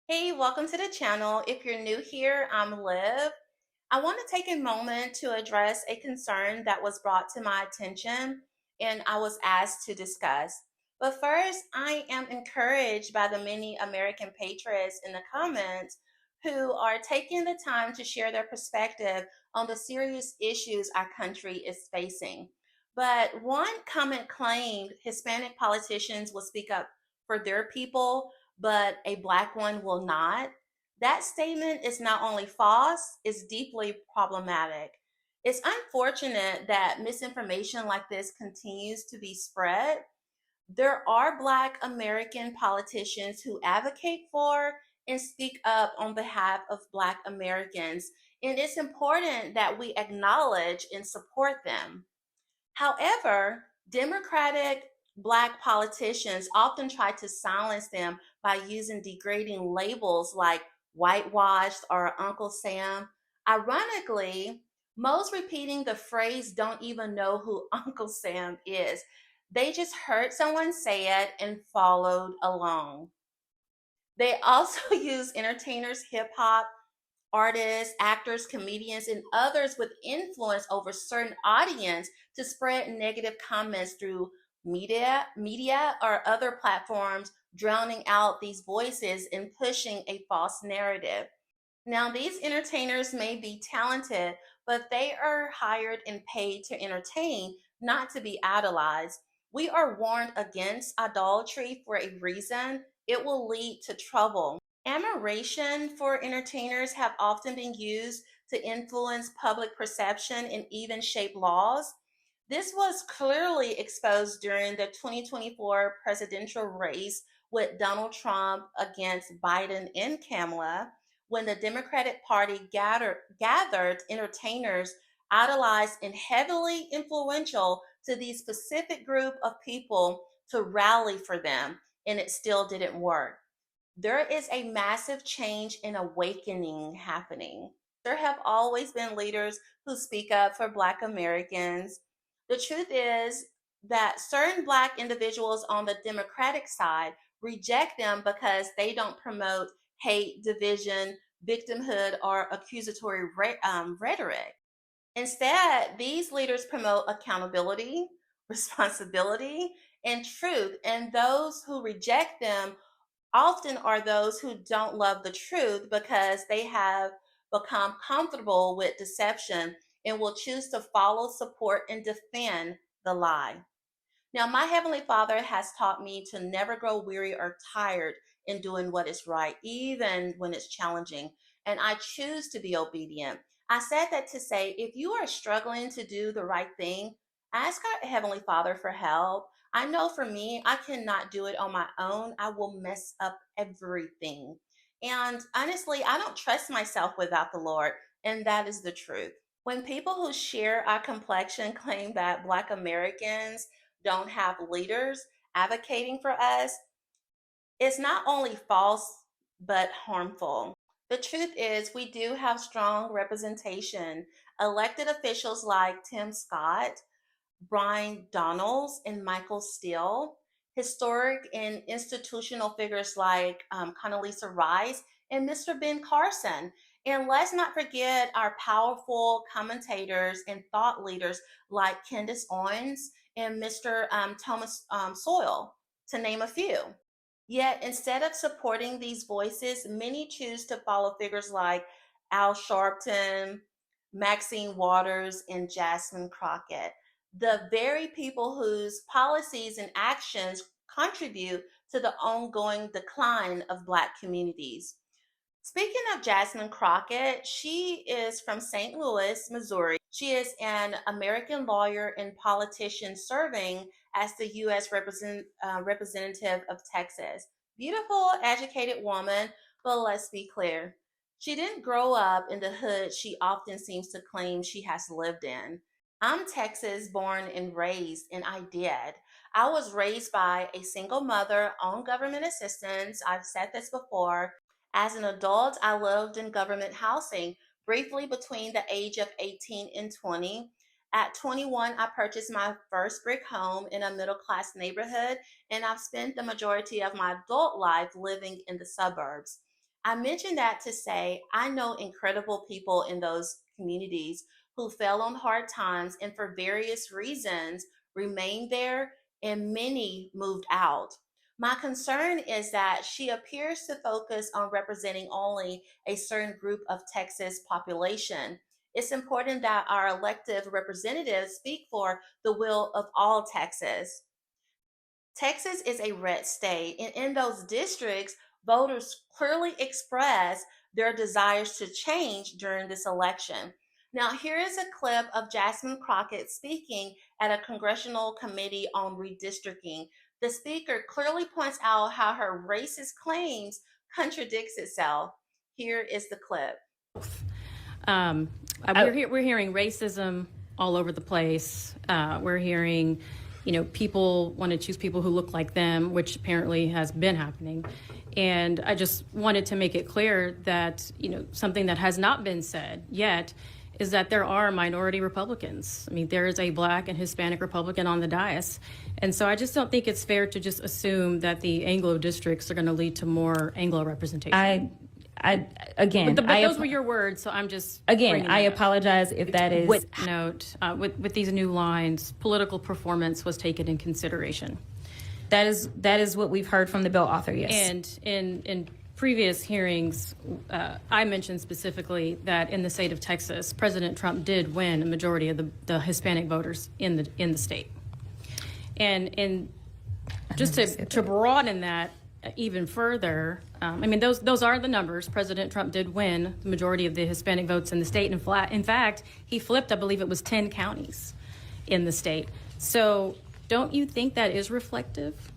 Hey, welcome to the channel. If you're new here, I'm Liv. I want to take a moment to address a concern that was brought to my attention and I was asked to discuss. But first, I am encouraged by the many American patriots in the comments who are taking the time to share their perspective on the serious issues our country is facing. But one comment claimed Hispanic politicians will speak up for their people, but a Black one will not. That statement is not only false, it's deeply problematic. It's unfortunate that misinformation like this continues to be spread. There are Black American politicians who advocate for and speak up on behalf of Black Americans, and it's important that we acknowledge and support them. However, Democratic Black politicians often try to silence them by using degrading labels like whitewashed or Uncle Sam. Ironically, most repeating the phrase don't even know who Uncle Sam is. They just heard someone say it and followed along. They also use entertainers, hip hop, artists, actors, comedians, and others with influence over certain audience to spread negative comments through media or other platforms, drowning out these voices and pushing a false narrative. Now, these entertainers may be talented, but they are hired and paid to entertain, not to be idolized. We are warned against idolatry for a reason. It will lead to trouble. Admiration for entertainers have often been used to influence public perception and even shape laws. This was clearly exposed during the 2024 presidential race with Donald Trump against Biden and Kamala, when the Democratic Party gathered entertainers idolized and heavily influential to the specific group of people to rally for them, and it still didn't work. There is a massive change and awakening happening. There have always been leaders who speak up for Black Americans. The truth is that certain Black individuals on the Democratic side reject them because they don't promote hate, division, victimhood, or accusatory rhetoric. Instead, these leaders promote accountability, responsibility, and truth, and those who reject them often are those who don't love the truth because they have become comfortable with deception and will choose to follow, support, and defend the lie. Now, my Heavenly Father has taught me to never grow weary or tired in doing what is right, even when it's challenging. And I choose to be obedient. I said that to say if you are struggling to do the right thing, ask our Heavenly Father for help. I know for me, I cannot do it on my own. I will mess up everything. And honestly, I don't trust myself without the Lord. And that is the truth. When people who share our complexion claim that Black Americans don't have leaders advocating for us, it's not only false but harmful. The truth is, we do have strong representation. Elected officials like Tim Scott, Brian Donalds, and Michael Steele, historic and institutional figures like Condoleezza Rice and Mr. Ben Carson. And let's not forget our powerful commentators and thought leaders like Candace Owens and Mr. Thomas Sowell, to name a few. Yet, instead of supporting these voices, many choose to follow figures like Al Sharpton, Maxine Waters, and Jasmine Crockett, the very people whose policies and actions contribute to the ongoing decline of Black communities. Speaking of Jasmine Crockett, she is from St. Louis, Missouri. She is an American lawyer and politician serving as the U.S. representative of Texas. Beautiful, educated woman, but let's be clear. She didn't grow up in the hood she often seems to claim she has lived in. I'm Texas born and raised, and I did. I was raised by a single mother on government assistance. I've said this before. As an adult, I lived in government housing briefly between the age of 18 and 20. At 21, I purchased my first brick home in a middle class neighborhood, and I've spent the majority of my adult life living in the suburbs. I mention that to say I know incredible people in those communities who fell on hard times and for various reasons remained there, and many moved out. My concern is that she appears to focus on representing only a certain group of Texas population. It's important that our elected representatives speak for the will of all Texas. Texas is a red state, and in those districts, voters clearly express their desires to change during this election. Now, here is a clip of Jasmine Crockett speaking at a congressional committee on redistricting. The speaker clearly points out how her racist claims contradicts itself. Here is the clip. Um, we're hearing racism all over the place. We're hearing, people want to choose people who look like them, which apparently has been happening. And I just wanted to make it clear that, something that has not been said yet is that there are minority Republicans. I mean, there is a Black and Hispanic Republican on the dais. And so I just don't think it's fair to just assume that the Anglo districts are going to lead to more Anglo representation. Again, but those were your words, so I'm just I apologize if that is with these new lines. Political performance was taken in consideration. That is what we've heard from the bill author. Yes, and in previous hearings, I mentioned specifically that in the state of Texas, President Trump did win a majority of the Hispanic voters in the state, and just to broaden that even further, those are the numbers. President Trump did win the majority of the Hispanic votes in the state. In fact, he flipped, I believe it was 10 counties in the state. So don't you think that is reflective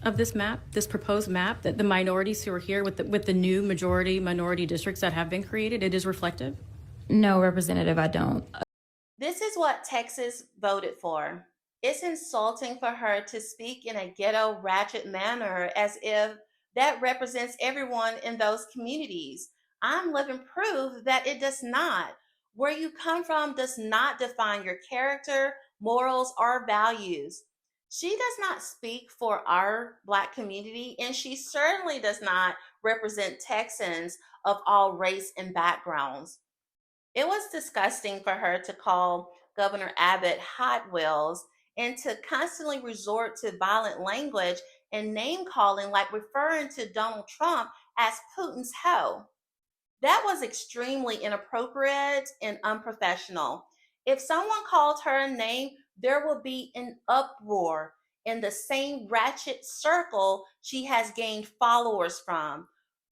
of this map, this proposed map, that the minorities who are here with the new minority districts that have been created, it is reflective? No, Representative, I don't. This is what Texas voted for. It's insulting for her to speak in a ghetto, ratchet manner as if that represents everyone in those communities. I'm living proof that it does not. Where you come from does not define your character, morals, or values. She does not speak for our Black community, and she certainly does not represent Texans of all race and backgrounds. It was disgusting for her to call Governor Abbott Hot Wheels and to constantly resort to violent language and name calling, like referring to Donald Trump as Putin's hoe. That was extremely inappropriate and unprofessional. If someone called her a name, there will be an uproar in the same ratchet circle she has gained followers from.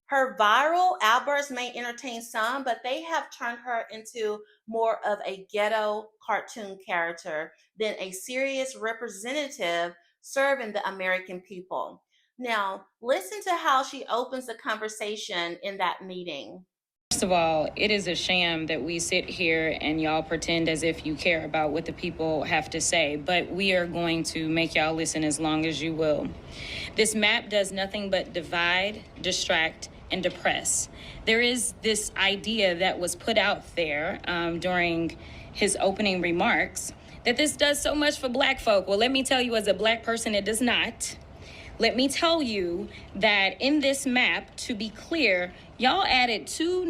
Her viral outbursts may entertain some, but they have turned her into more of a ghetto cartoon character than a serious representative serving the American people. Now, listen to how she opens the conversation in that meeting. First of all, it is a sham that we sit here and y'all pretend as if you care about what the people have to say, but we are going to make y'all listen as long as you will. This map does nothing but divide, distract, and depress. There is this idea that was put out there during his opening remarks that this does so much for Black folk. Well, let me tell you, as a Black person, it does not. Let me tell you that in this map, to be clear, y'all added two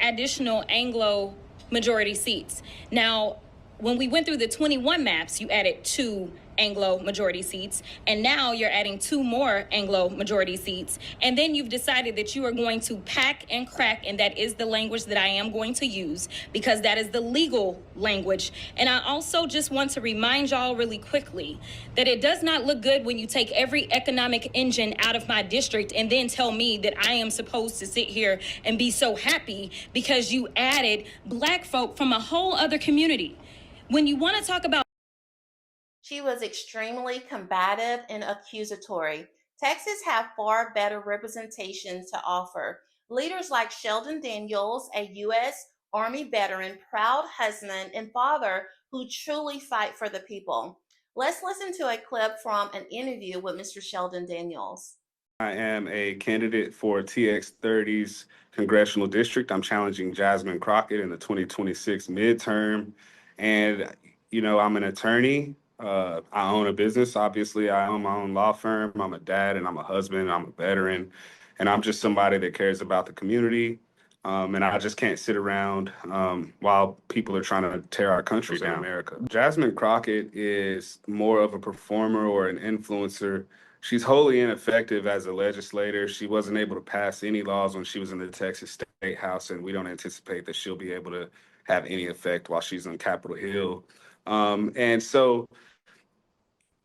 additional Anglo majority seats. Now, when we went through the 21 maps, you added 2 Anglo majority seats, and now you're adding 2 more Anglo majority seats, and then you've decided that you are going to pack and crack, and that is the language that I am going to use because that is the legal language. And I also just want to remind y'all really quickly that it does not look good when you take every economic engine out of my district and then tell me that I am supposed to sit here and be so happy because you added Black folk from a whole other community. When you want to talk about She was extremely combative and accusatory. Texas have far better representation to offer. Leaders like Sheldon Daniels, a U.S. Army veteran, proud husband and father who truly fight for the people. Let's listen to a clip from an interview with Mr. Sheldon Daniels. I am a candidate for TX30's Congressional District. I'm challenging Jasmine Crockett in the 2026 midterm. And, I'm an attorney. I own a business. Obviously, I own my own law firm. I'm a dad and I'm a husband. I'm a veteran. And I'm just somebody that cares about the community. And I just can't sit around while people are trying to tear our country down. America. Jasmine Crockett is more of a performer or an influencer. She's wholly ineffective as a legislator. She wasn't able to pass any laws when she was in the Texas State House, and we don't anticipate that she'll be able to have any effect while she's on Capitol Hill. And so,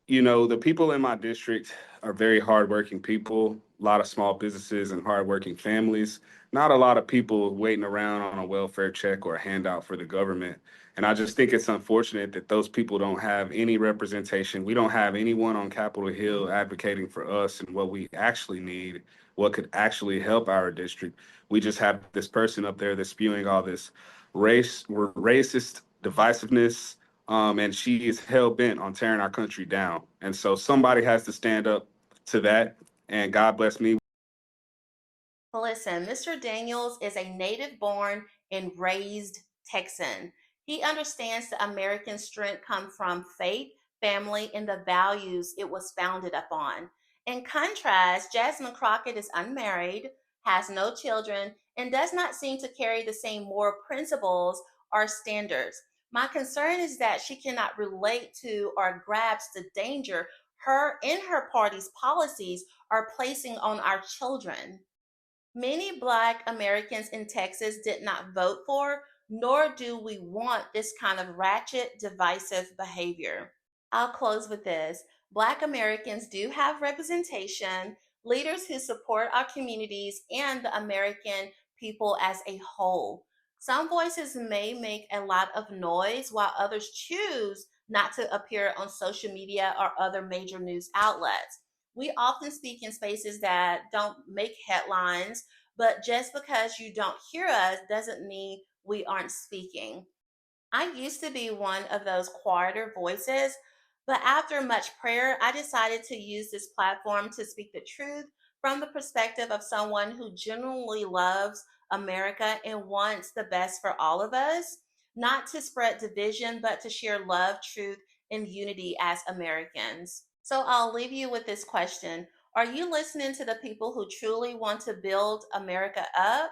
you know, the people in my district are very hardworking people, a lot of small businesses and hardworking families, not a lot of people waiting around on a welfare check or a handout for the government. And I just think it's unfortunate that those people don't have any representation. We don't have anyone on Capitol Hill advocating for us and what we actually need, what could actually help our district. We just have this person up there that's spewing all this racist divisiveness, and she is hell bent on tearing our country down. And so somebody has to stand up to that. And God bless me. Listen, Mr. Daniels is a native born and raised Texan. He understands the American strength comes from faith, family, and the values it was founded upon. In contrast, Jasmine Crockett is unmarried, has no children, and does not seem to carry the same moral principles or standards. My concern is that she cannot relate to or grasp the danger her and her party's policies are placing on our children. Many Black Americans in Texas did not vote for, nor do we want this kind of ratchet, divisive behavior. I'll close with this. Black Americans do have representation, leaders who support our communities and the American people as a whole. Some voices may make a lot of noise while others choose not to appear on social media or other major news outlets. We often speak in spaces that don't make headlines, but just because you don't hear us doesn't mean we aren't speaking. I used to be one of those quieter voices, but after much prayer, I decided to use this platform to speak the truth from the perspective of someone who genuinely loves America and wants the best for all of us, not to spread division, but to share love, truth, and unity as Americans. So I'll leave you with this question. Are you listening to the people who truly want to build America up?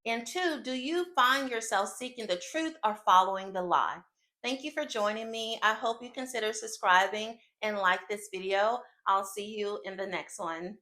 And two, do you find yourself seeking the truth or following the lie? Thank you for joining me. I hope you consider subscribing and like this video. I'll see you in the next one.